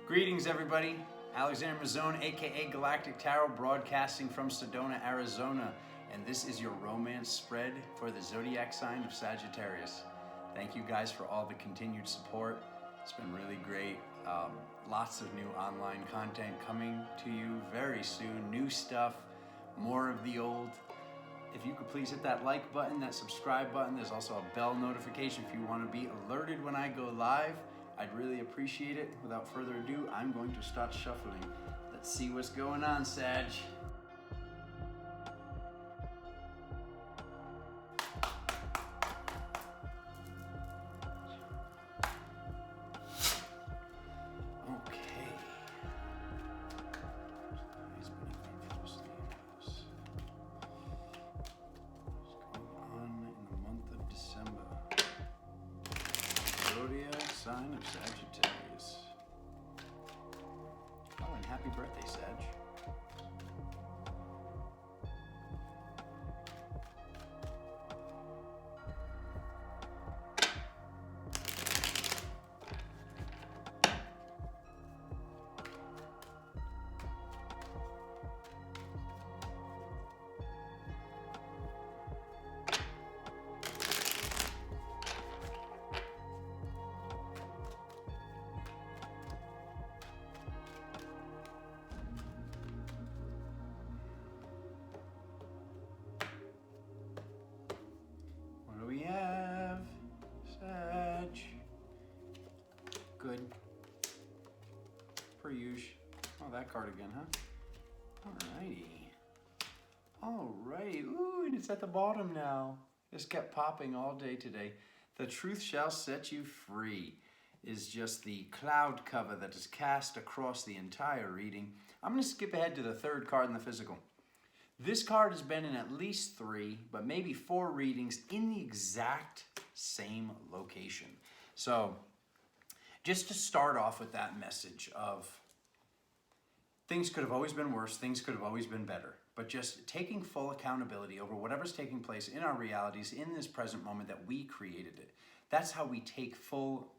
Greetings, everybody. Alexander Mazzone, aka Galactic Tarot, broadcasting from Sedona, Arizona, and this is your romance spread for the zodiac sign of Sagittarius. Thank you guys for all the continued support. It's been really great. Lots of new online content coming to you very soon. New stuff, more of the old. If you could please hit that like button, that subscribe button. There's also a bell notification if you want to be alerted when I go live. I'd really appreciate it. Without further ado, I'm going to start shuffling. Let's see what's going on, Sag. Okay. What's going on in the month of December? Zodiac sign of Sagittarius. Oh, and happy birthday, Sag. What do we have? Sag. Good. Per usual. Oh, that card again, huh? Alrighty. Alright. Ooh, and it's at the bottom now. Just kept popping all day today. The truth shall set you free is just the cloud cover that is cast across the entire reading. I'm going to skip ahead to the third card in the physical. This card has been in at least 3, but maybe 4 readings in the exact same location. So just to start off with that message of things could have always been worse, things could have always been better, but just taking full accountability over whatever's taking place in our realities in this present moment that we created it. That's how we take full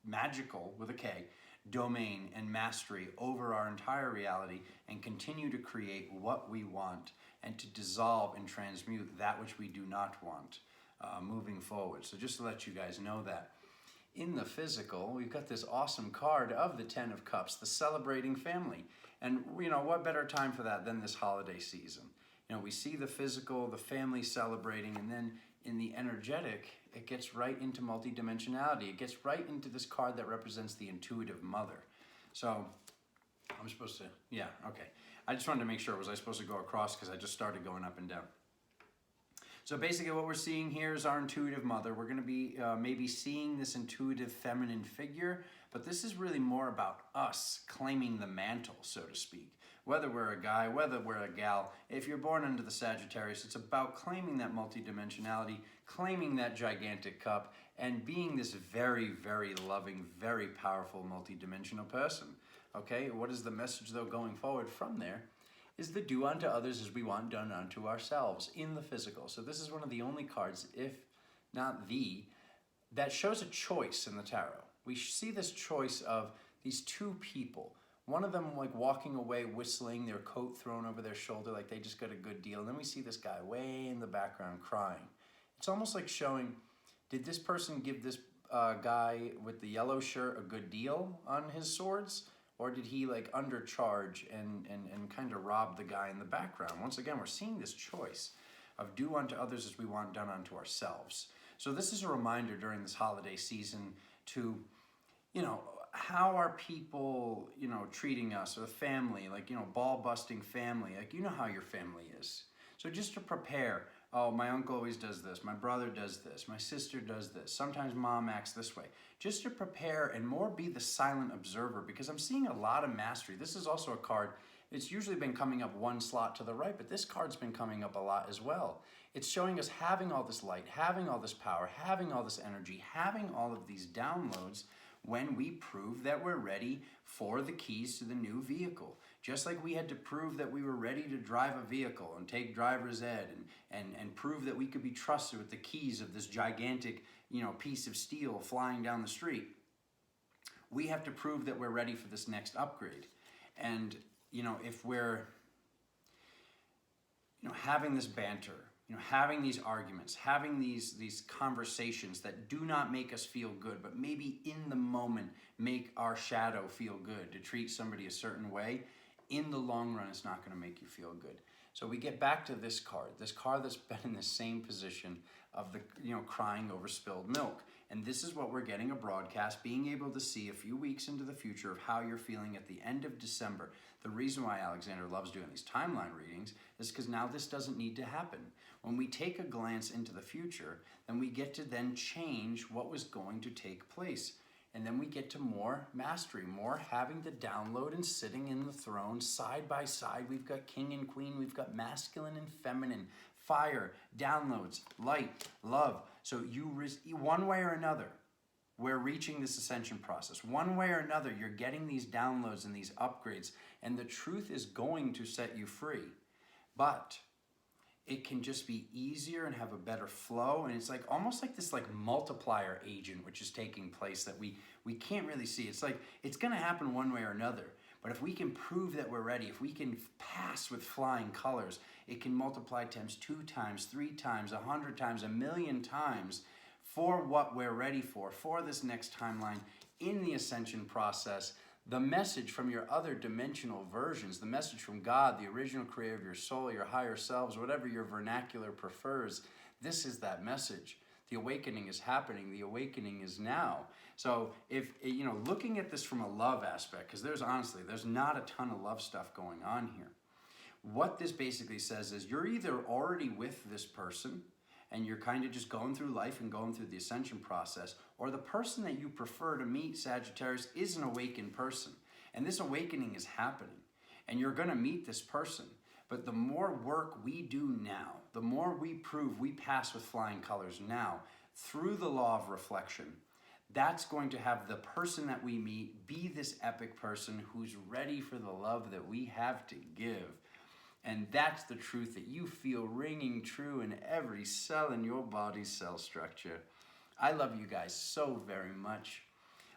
magical, with a K, domain and mastery over our entire reality and continue to create what we want and to dissolve and transmute that which we do not want moving forward. So just to let you guys know that. In the physical, we've got this awesome card of the 10 of Cups, the celebrating family. And you know, what better time for that than this holiday season? You know, we see the physical, the family celebrating, and then in the energetic, it gets right into multidimensionality. It gets right into this card that represents the intuitive mother. So I'm supposed to, yeah, okay. I just wanted to make sure, was I supposed to go across because I just started going up and down. So basically what we're seeing here is our intuitive mother. We're going to be maybe seeing this intuitive feminine figure, but this is really more about us claiming the mantle, so to speak. Whether we're a guy, whether we're a gal, if you're born under the Sagittarius, it's about claiming that multidimensionality, claiming that gigantic cup, and being this very, very loving, very powerful multidimensional person. Okay, what is the message though going forward from there? Is the do unto others as we want done unto ourselves in the physical. So this is one of the only cards, if not the, that shows a choice in the tarot. We see this choice of these two people. One of them like walking away whistling, their coat thrown over their shoulder like they just got a good deal. And then we see this guy way in the background crying. It's almost like showing, did this person give this guy with the yellow shirt a good deal on his swords? Or did he like undercharge and kind of rob the guy in the background? Once again, we're seeing this choice of do unto others as we want done unto ourselves. So this is a reminder during this holiday season to, you know, how are people, you know, treating us, or the family, like, you know, ball-busting family, like, you know how your family is. So just to prepare, oh, my uncle always does this, my brother does this, my sister does this, sometimes mom acts this way. Just to prepare and more be the silent observer, because I'm seeing a lot of mastery. This is also a card, it's usually been coming up one slot to the right, but this card's been coming up a lot as well. It's showing us having all this light, having all this power, having all this energy, having all of these downloads when we prove that we're ready for the keys to the new vehicle. Just like we had to prove that we were ready to drive a vehicle and take driver's ed and prove that we could be trusted with the keys of this gigantic, piece of steel flying down the street. We have to prove that we're ready for this next upgrade. And, you know, if we're, you know, having this banter, you know, having these arguments, having these conversations that do not make us feel good, but maybe in the moment make our shadow feel good to treat somebody a certain way, in the long run, it's not going to make you feel good. So we get back to this card that's been in the same position of the, you know, crying over spilled milk. And this is what we're getting a broadcast, being able to see a few weeks into the future of how you're feeling at the end of December. The reason why Alexander loves doing these timeline readings is because now this doesn't need to happen. When we take a glance into the future, then we get to then change what was going to take place. And then we get to more mastery, more having the download and sitting in the throne side by side. We've got king and queen, we've got masculine and feminine, fire, downloads, light, love. So one way or another, we're reaching this ascension process. One way or another, you're getting these downloads and these upgrades, and the truth is going to set you free. But it can just be easier and have a better flow, and it's like almost like this like multiplier agent which is taking place that we can't really see. It's like it's going to happen one way or another, but if we can prove that we're ready, if we can pass with flying colors, it can multiply times 2 times, 3 times, 100 times, 1,000,000 times for what we're ready for this next timeline in the ascension process. The message from your other dimensional versions, the message from God, the original creator of your soul, your higher selves, whatever your vernacular prefers, this is that message. The awakening is happening. The awakening is now. So if, you know, looking at this from a love aspect, because there's not a ton of love stuff going on here. What this basically says is you're either already with this person and you're kind of just going through life and going through the ascension process, or the person that you prefer to meet, Sagittarius, is an awakened person. And this awakening is happening. And you're going to meet this person. But the more work we do now, the more we prove we pass with flying colors now, through the law of reflection, that's going to have the person that we meet be this epic person who's ready for the love that we have to give. And that's the truth that you feel ringing true in every cell in your body's cell structure. I love you guys so very much.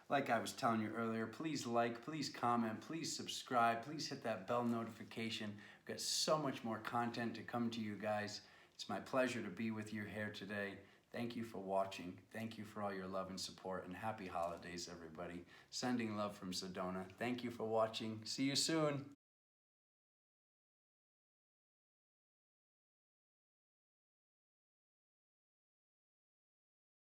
Like I was telling you earlier, please like, please comment, please subscribe, please hit that bell notification. We've got so much more content to come to you guys. It's my pleasure to be with you here today. Thank you for watching. Thank you for all your love and support, and happy holidays, everybody. Sending love from Sedona. Thank you for watching. See you soon.